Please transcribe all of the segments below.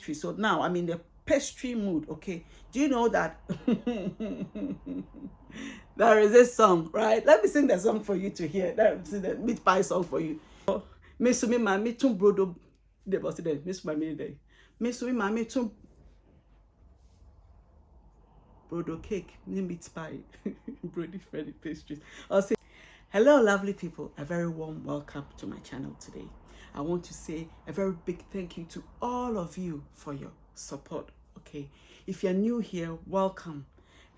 pastry. So now I'm in the pastry mood, okay? Do you know that there is a song, right? Let me sing the song for you to hear. Let me sing the meat pie song for you. Miss me, mammy, tum brodo. They was there. Miss mammy, day. Miss me, mammy, tum brodo cake, ni meat pie, brody friendly pastries. I'll say, hello, lovely people. A very warm welcome to my channel today. I want to say a very big thank you to all of you for your support. Okay, if you're new here, welcome,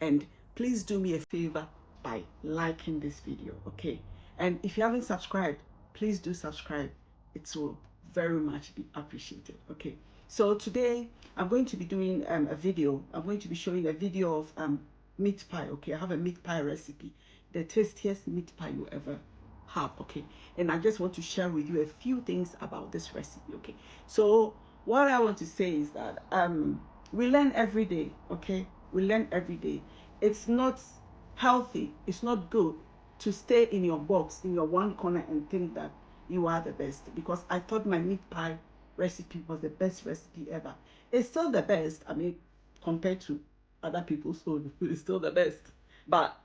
and please do me a favor by liking this video. Okay, and if you haven't subscribed, please do subscribe. It will very much be appreciated. Okay, so today I'm going to be doing a video. I'm going to be showing a video of meat pie. Okay, I have a meat pie recipe, the tastiest meat pie you ever have. Okay, and I just want to share with you a few things about this recipe. Okay, so what I want to say is that we learn every day. Okay, we learn every day. It's not healthy, it's not good to stay in your box, in your one corner, and think that you are the best, because I thought my meat pie recipe was the best recipe ever. It's still the best. I mean, compared to other people's own, it's still the best. But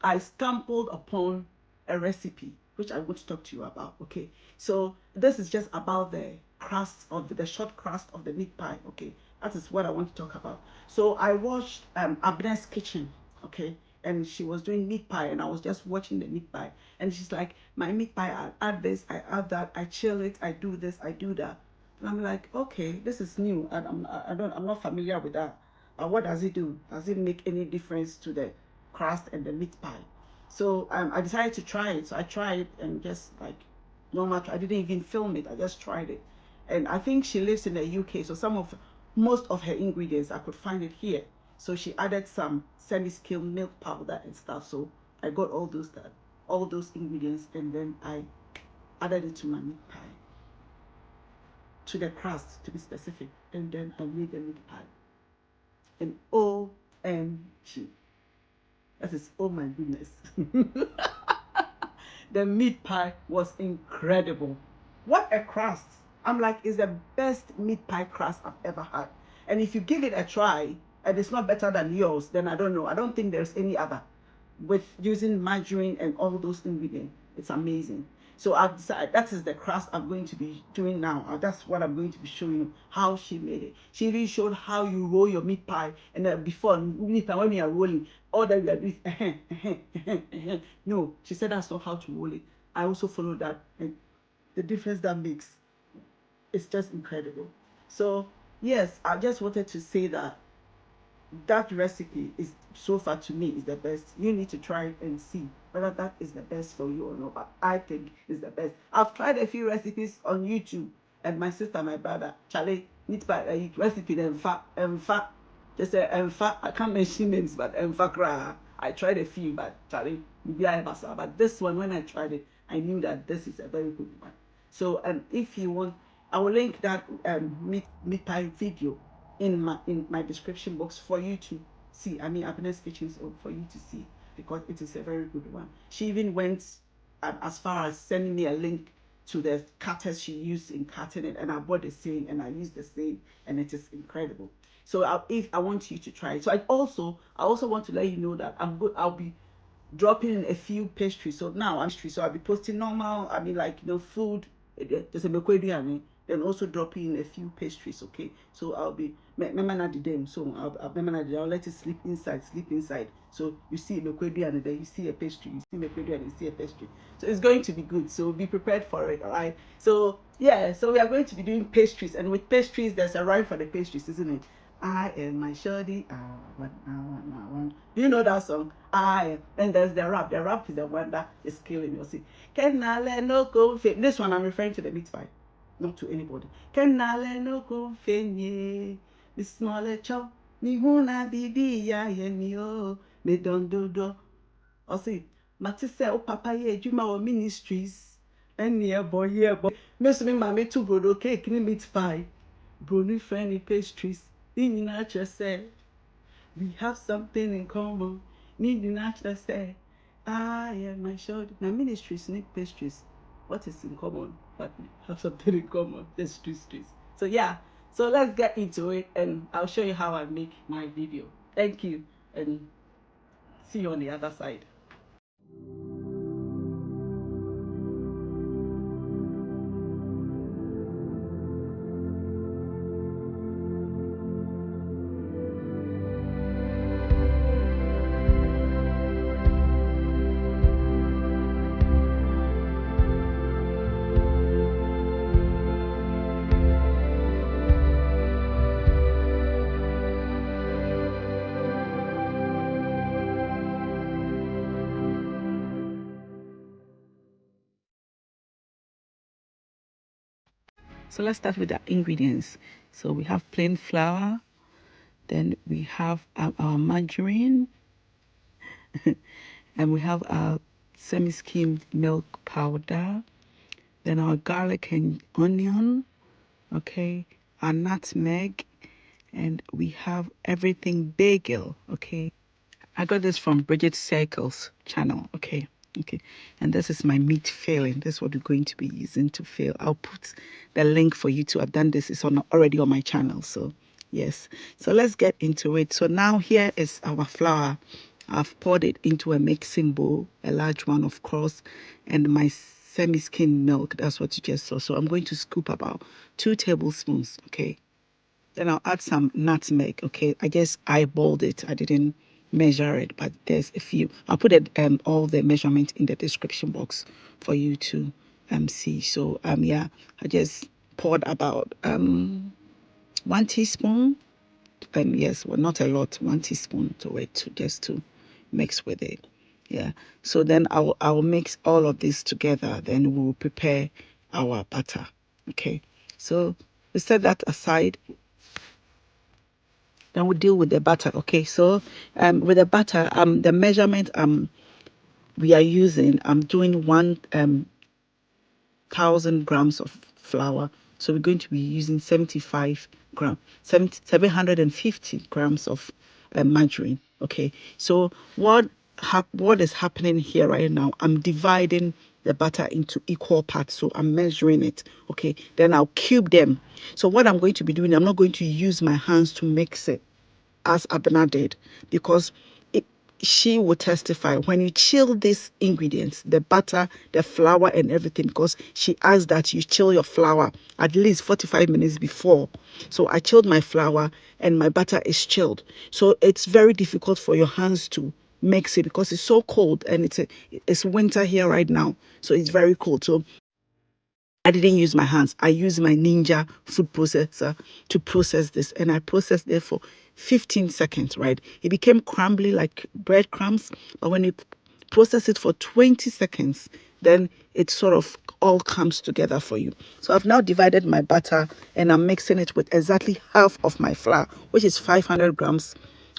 I stumbled upon a recipe which I want to talk to you about. Okay, so this is just about the crust of the short crust of the meat pie. Okay, that is what I want to talk about. So I watched Abner's Kitchen. Okay, and she was doing meat pie, and I was just watching the meat pie, and she's like, my meat pie, I add this, I add that, I chill it, I do this, I do that. And I'm like, okay, this is new, and I'm not familiar with that. What does it do? Does it make any difference to the crust and the meat pie? So I decided to try it. So I tried it, and just like normal, I didn't even film it. I just tried it. And I think she lives in the UK, so most of her ingredients I could find it here. So she added some semi-skimmed milk powder and stuff. So I got all those ingredients, and then I added it to my meat pie, to the crust to be specific, and then I made the meat pie. And OMG, that is, oh my goodness. The meat pie was incredible. What a crust. I'm like, it's the best meat pie crust I've ever had. And if you give it a try and it's not better than yours, then I don't know. I don't think there's any other. With using margarine and all those ingredients, it's amazing. So I've decided that is the crust I'm going to be doing now. That's what I'm going to be showing you, how she made it. She even showed how you roll your meat pie. And before meat pie, when you are rolling, all that you are doing, no, she said that's not how to roll it. I also followed that, and the difference that makes, it's just incredible. So yes, I just wanted to say that that recipe is, so far to me, is the best. You need to try it and see whether that is the best for you or not. But I think it's the best. I've tried a few recipes on YouTube, and my sister, my brother, Charlie, need by recipe in fact, just say I can't mention names, but I tried a few, but Charlie, maybe I ever saw. But this one, when I tried it, I knew that this is a very good one. So if you want, I will link that meat pie video in my description box for you to see. I mean, Happiness Kitchen, for you to see, because it is a very good one. She even went as far as sending me a link to the cutters she used in cutting it, and I bought the same and I used the same, and it is incredible. So if I want you to try it. So I also want to let you know that I'll be dropping in a few pastries. So now I'll be posting normal, I mean, like, food, there's a mekwedi, then also dropping in a few pastries. Okay, so I'll be them, so I'll let it sleep inside. So you see mekwedi, and then you see a pastry, you see mekwedi, and you see a pastry. So it's going to be good, so be prepared for it. All right, so yeah, so we are going to be doing pastries, and with pastries there's a rhyme for the pastries, isn't it? I am my shorty. I want. Do you know that song? And there's the rap. The rap is the one that is killing me. You see, can I let no go? This one I'm referring to the meat pie, not to anybody. Can I let no go? Fenye, the small chop. Ni huna bibi ya yemi o. Me don do do. I see. Matisse o papa ye juma o ministries. And yeah boy. Miss me mama to brodo cake ni meat pie. Brony friendly pastries. Need not just say we have something in common. Need not just say I am my shoulder. Now ministries need pastries. What is in common? But we have something in common. There's streets. So yeah. So let's get into it, and I'll show you how I make my video. Thank you, and see you on the other side. So let's start with the ingredients. So we have plain flour, then we have our margarine, and we have our semi-skimmed milk powder, then our garlic and onion, okay, our nutmeg, and we have everything bagel, okay. I got this from Bridget Circle's channel, okay. Okay, and this is my meat filling. This is what we're going to be using to fill. I'll put the link for you to have done this. It's already on my channel, so yes. So let's get into it. So now here is our flour. I've poured it into a mixing bowl, a large one of course, and my semi-skimmed milk. That's what you just saw. So I'm going to scoop about 2 tablespoons, okay. Then I'll add some nutmeg, okay. I just eyeballed it. I didn't measure it, but there's a few. I'll put it, all the measurement in the description box for you to see. So yeah, I just poured about 1 teaspoon. Yes, well, not a lot, 1 teaspoon to it, to mix with it. Yeah. So then I'll mix all of this together. Then we'll prepare our butter. Okay. So we set that aside. Then we deal with the butter. Okay. So with the butter, the measurement we are using, I'm doing 1,000 grams of flour. So we're going to be using 75 grams, 750 grams of margarine. Okay. So what is happening here right now? I'm dividing the butter into equal parts. So I'm measuring it. Okay. Then I'll cube them. So what I'm going to be doing, I'm not going to use my hands to mix it as Abena did, because she will testify when you chill these ingredients, the butter, the flour, and everything, because she asked that you chill your flour at least 45 minutes before. So I chilled my flour and my butter is chilled. So it's very difficult for your hands to mix it because it's so cold, and it's winter here right now. So it's very cold. So I didn't use my hands. I used my Ninja food processor to process this, and I processed it for 15 seconds, right? It became crumbly like breadcrumbs, but when you process it for 20 seconds, then it sort of all comes together for you. So I've now divided my butter and I'm mixing it with exactly half of my flour, which is 500 grams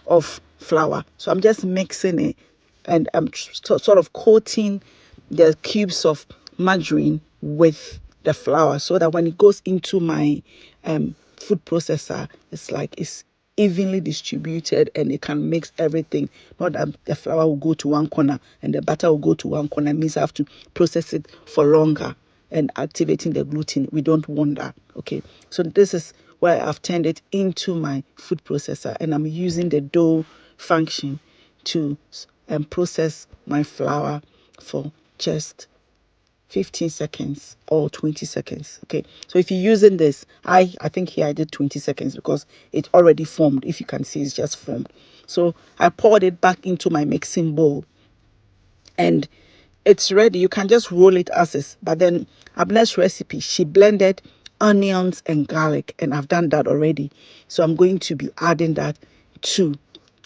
of flour. So I'm just mixing it, and I'm sort of coating the cubes of margarine with the flour, so that when it goes into my food processor, it's evenly distributed and it can mix everything. Not that the flour will go to one corner and the butter will go to one corner. It means I have to process it for longer and activating the gluten. We don't want that. Okay, so this is where I've turned it into my food processor, and I'm using the dough function to process my flour for just 15 seconds or 20 seconds. Okay, so if you're using this, I think here I did 20 seconds because it already formed. If you can see, it's just formed. So I poured it back into my mixing bowl and it's ready. You can just roll it as is. But then Abner's recipe, she blended onions and garlic, and I've done that already. So I'm going to be adding that to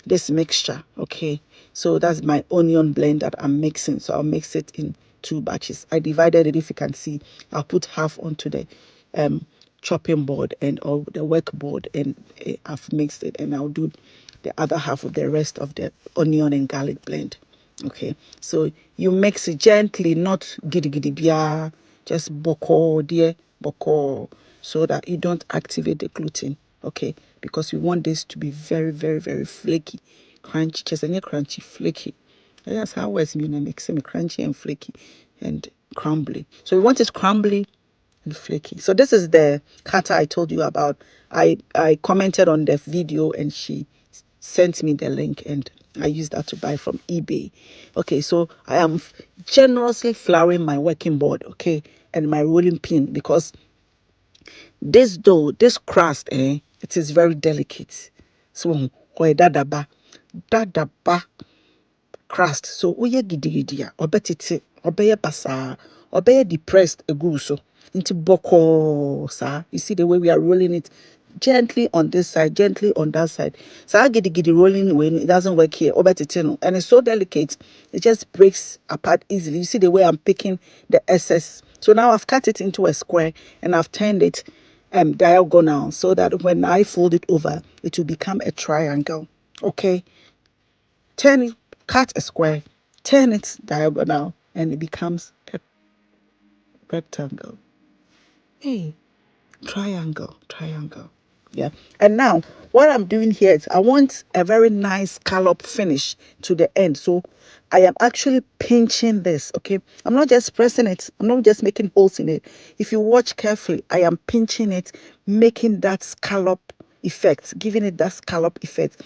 this mixture. Okay, so that's my onion blend that I'm mixing. So I'll mix it in 2 batches. I divided it. If you can see, I'll put half onto the chopping board or the work board, and I've mixed it, and I'll do the other half of the rest of the onion and garlic blend. Okay, so you mix it gently, not giddy giddy bia, just boko dear boko, so that you don't activate the gluten. Okay, because we want this to be very, very, very flaky, crunchy, just any crunchy, flaky. And that's how it's mix it crunchy and flaky and crumbly. So we want it crumbly and flaky. So this is the cutter I told you about. I commented on the video and she sent me the link and I used that to buy from eBay. Okay, so I am generously flouring my working board, okay, and my rolling pin because this dough, this crust, it is very delicate. So, dadaba crust. So, oye gidigidia, obetiti, obeye basa, obeye depressed egu so. Into boko, sir. You see the way we are rolling it gently on this side, gently on that side. So I gidi rolling when it doesn't work here. Obetiti no, and it's so delicate, it just breaks apart easily. You see the way I'm picking the excess. So now I've cut it into a square and I've turned it diagonal so that when I fold it over, it will become a triangle. Okay, turn it, cut a square, turn it diagonal, and it becomes a rectangle. Hey, triangle, triangle. Yeah. And now what I'm doing here is I want a very nice scallop finish to the end. So I am actually pinching this. Okay. I'm not just pressing it. I'm not just making holes in it. If you watch carefully, I am pinching it, making that scallop effect, giving it that scallop effect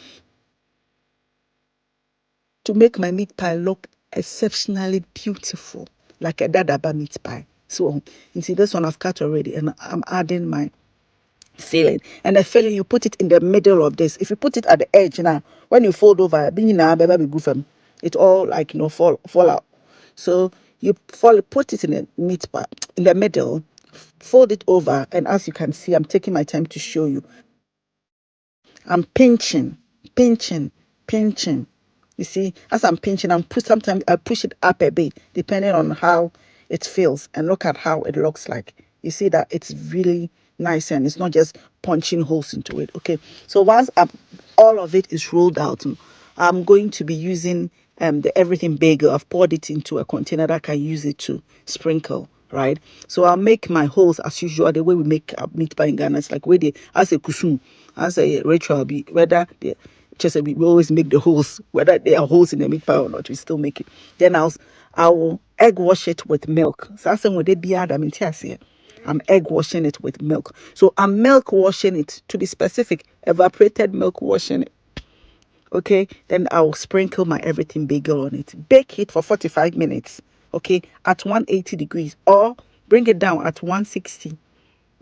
to make my meat pie look exceptionally beautiful, like a dadaba meat pie. So you see this one I've cut already and I'm adding my filling, and the filling you put it in the middle of this. If you put it at the edge now, when you fold over, it all like fall out. So you put it in the meat part in the middle, fold it over, and as you can see, I'm taking my time to show you. I'm pinching, pinching, pinching. You see, as I'm pinching, sometimes I push it up a bit, depending on how it feels, and look at how it looks like. You see that it's really nice and it's not just punching holes into it. Okay, so once all of it is rolled out, I'm going to be using the everything bagel. I've poured it into a container that I can use it to sprinkle, right? So I'll make my holes as usual, the way we make meat pie in Ghana. It's like where they as a kusum, as a ritual, be whether they just we always make the holes, whether there are holes in the meat pie or not, we still make it. Then I will egg wash it with milk. So that's when they be added. I mean, I'm egg washing it with milk. So I'm milk washing it, to be specific, evaporated milk washing it. Okay, then I'll sprinkle my everything bagel on it. Bake it for 45 minutes. Okay, at 180 degrees, or bring it down at 160.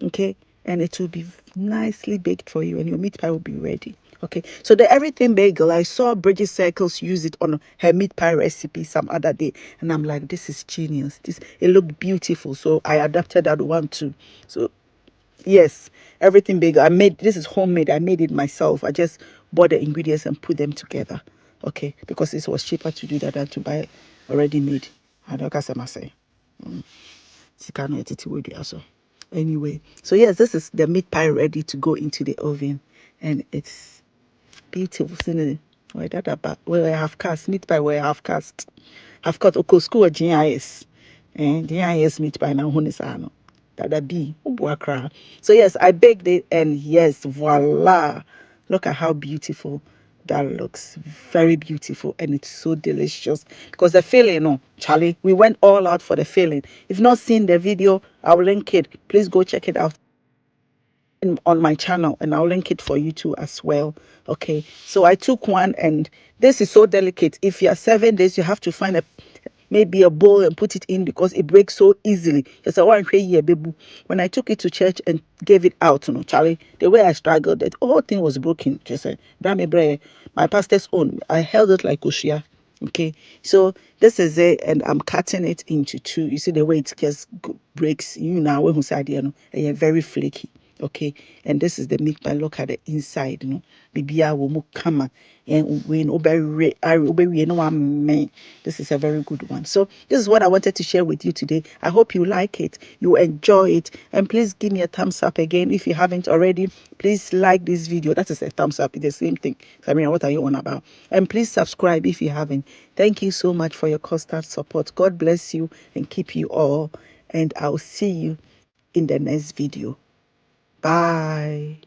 Okay, and it will be nicely baked for you and your meat pie will be ready. Okay, so the everything bagel, I saw Bridget Circles use it on her meat pie recipe some other day, and I'm like, this is genius. It looked beautiful, so I adapted that one too. So yes, everything bagel, I made this is homemade. I made it myself. I just bought the ingredients and put them together. Okay, because it was cheaper to do that than to buy already made. I don't say. So anyway, so yes, this is the meat pie ready to go into the oven, and it's beautiful, isn't it? Why that about where I have cast meat pie, where I have cast, I've got oko school GIS, and GIS meat pie now hunisano. That be ubuakra. So yes, I baked it, and yes, voila! Look at how beautiful that looks. Very beautiful, and it's so delicious. Because the filling, no, Charlie, we went all out for the filling. If not seen the video, I'll link it. Please go check it out on my channel, and I'll link it for you too as well. Okay, so I took one, and this is so delicate. If you're 7 days, you have to find maybe a bowl and put it in because it breaks so easily. Just a one here, baby. When I took it to church and gave it out, Charlie, the way I struggled, the whole thing was broken. Just a my pastor's own. I held it like Ushia. Okay, so this is it, and I'm cutting it into two. You see the way it just breaks. You know, when you say, very flaky. Okay, and this is the meat pie. Look at the inside, maybe I will move kama and when this is a very good one. So this is what I wanted to share with you today. I hope you like it, you enjoy it, and please give me a thumbs up again if you haven't already. Please like this video. That is a thumbs up. It's the same thing. Samira, what are you on about? And please subscribe if you haven't. Thank you so much for your constant support. God bless you and keep you all, and I'll see you in the next video. Bye.